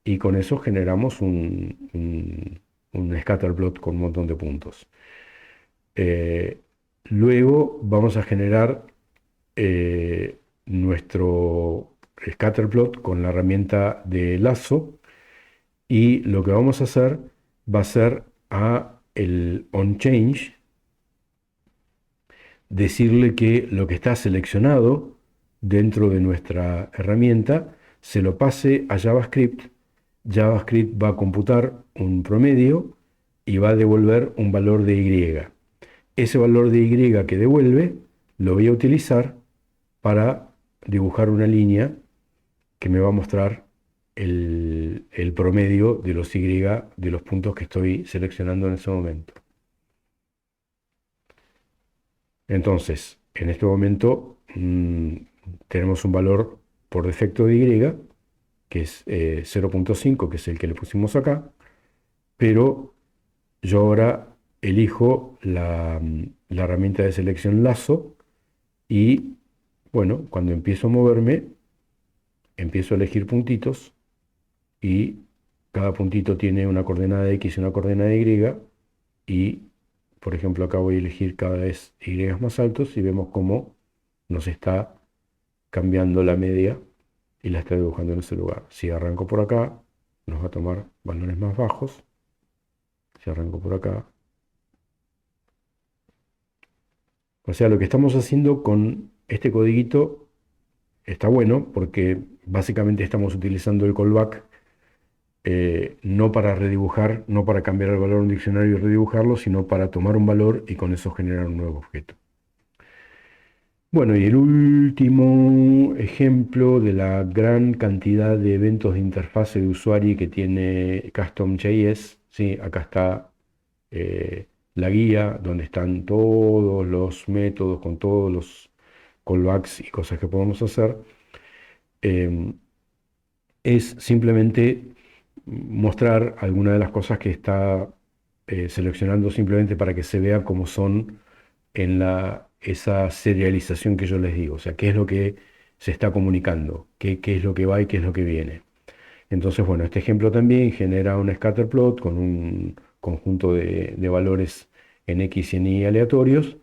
y con eso generamos un scatterplot con un montón de puntos. Luego vamos a generar nuestro scatterplot con la herramienta de lazo y lo que vamos a hacer va a ser a el onChange decirle que lo que está seleccionado dentro de nuestra herramienta se lo pase a JavaScript. JavaScript va a computar un promedio y va a devolver un valor de Y. Ese valor de Y que devuelve lo voy a utilizar para dibujar una línea que me va a mostrar el promedio de los Y de los puntos que estoy seleccionando en ese momento. Entonces, en este momento tenemos un valor por defecto de Y, que es 0.5, que es el que le pusimos acá, pero yo ahora elijo la herramienta de selección lazo y, bueno, cuando empiezo a moverme, empiezo a elegir puntitos y cada puntito tiene una coordenada de X y una coordenada de Y y, por ejemplo, acá voy a elegir cada vez Y más altos y vemos cómo nos está cambiando la media y la está dibujando en ese lugar. Si arranco por acá, nos va a tomar valores más bajos. Si arranco por acá. O sea, lo que estamos haciendo con este codiguito está bueno porque básicamente estamos utilizando el callback no para redibujar, no para cambiar el valor de un diccionario y redibujarlo, sino para tomar un valor y con eso generar un nuevo objeto. Bueno, y el último ejemplo de la gran cantidad de eventos de interfase de usuario que tiene Custom.js, ¿sí? Acá está la guía donde están todos los métodos con todos los callbacks y cosas que podemos hacer. Es simplemente mostrar algunas de las cosas que está seleccionando simplemente para que se vea cómo son en esa serialización que yo les digo, o sea, qué es lo que se está comunicando, qué es lo que va y qué es lo que viene. Entonces, bueno, este ejemplo también genera un scatterplot con un conjunto de valores en X y en Y aleatorios.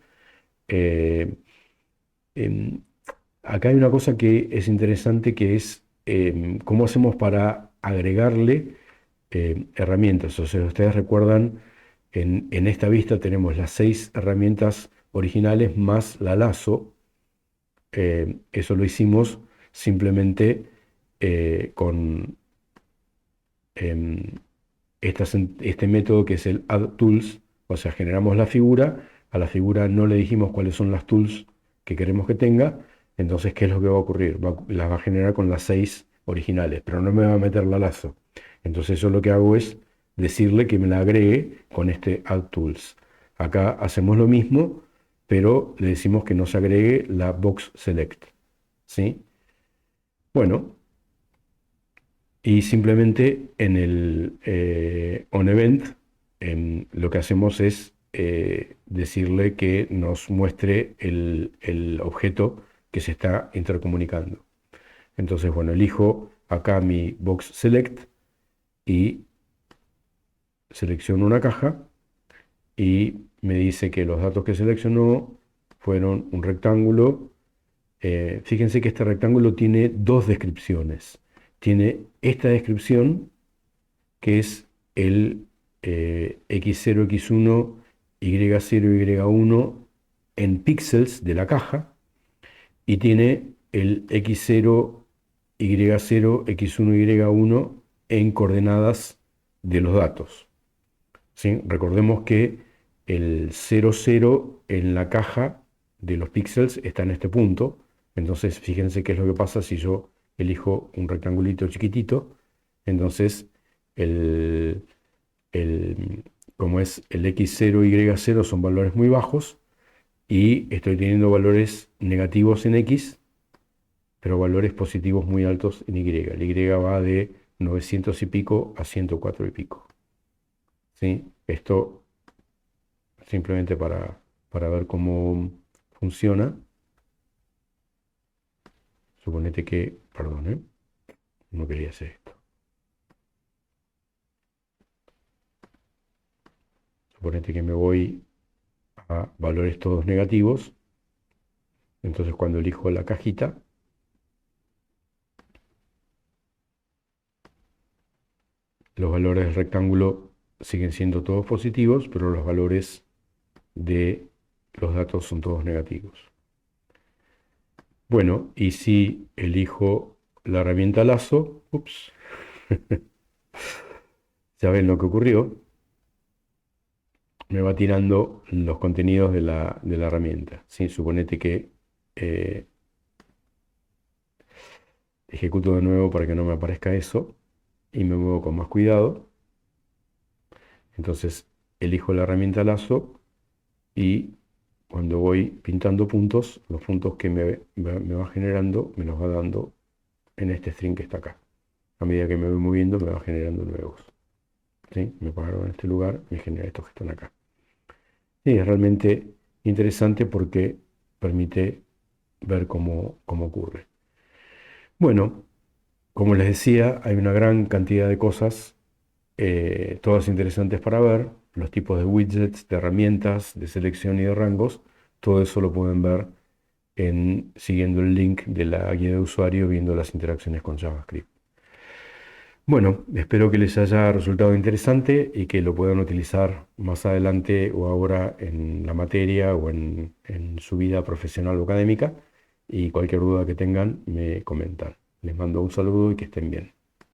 Eh, em, Acá hay una cosa que es interesante que es cómo hacemos para agregarle herramientas. O sea, ustedes recuerdan, en esta vista tenemos las 6 herramientas originales más la lazo. Eso lo hicimos simplemente con em, este método que es el add tools. O sea, generamos la figura, a la figura no le dijimos cuáles son las tools que queremos que tenga. Entonces, ¿qué es lo que va a ocurrir? Las va a generar con las 6 originales, pero no me va a meter la lazo. Entonces yo lo que hago es decirle que me la agregue con este Add Tools. Acá hacemos lo mismo, pero le decimos que nos agregue la Box Select. ¿Sí? Bueno, Y simplemente en el onEvent lo que hacemos es decirle que nos muestre el objeto que se está intercomunicando. Entonces, bueno, elijo acá mi box select y selecciono una caja y me dice que los datos que seleccionó fueron un rectángulo. Fíjense que este rectángulo tiene dos descripciones. Tiene esta descripción, que es el X0, X1, Y0, Y1 en píxeles de la caja, y tiene el X0, Y0, X1, Y1 en coordenadas de los datos. ¿Sí? Recordemos que el 00 en la caja de los píxeles está en este punto. Entonces, fíjense qué es lo que pasa si yo elijo un rectangulito chiquitito. Entonces, el, el- como es el X0, Y0 son valores muy bajos y estoy teniendo valores negativos en X, pero valores positivos muy altos en Y. El Y va de 900 y pico a 104 y pico. ¿Sí? Esto simplemente para ver cómo funciona. Suponete que, perdón, no quería hacer esto. Suponete que me voy a valores todos negativos. Entonces cuando elijo la cajita, los valores del rectángulo siguen siendo todos positivos, pero los valores de los datos son todos negativos. Bueno, y si elijo la herramienta lazo, ups, ya ven lo que ocurrió, me va tirando los contenidos de la herramienta. ¿Sí? Suponete que eh, ejecuto de nuevo para que no me aparezca eso y me muevo con más cuidado. Entonces elijo la herramienta lazo y cuando voy pintando puntos, los puntos que me va generando, me los va dando en este string que está acá. A medida que me voy moviendo, me va generando nuevos. ¿Sí? Me paro en este lugar, me genera estos que están acá. Y es realmente interesante porque permite ver cómo ocurre. Bueno, como les decía, hay una gran cantidad de cosas, todas interesantes para ver. Los tipos de widgets, de herramientas, de selección y de rangos. Todo eso lo pueden ver siguiendo el link de la guía de usuario, viendo las interacciones con JavaScript. Bueno, espero que les haya resultado interesante y que lo puedan utilizar más adelante o ahora en la materia o en su vida profesional o académica. Y cualquier duda que tengan, me comentan. Les mando un saludo y que estén bien.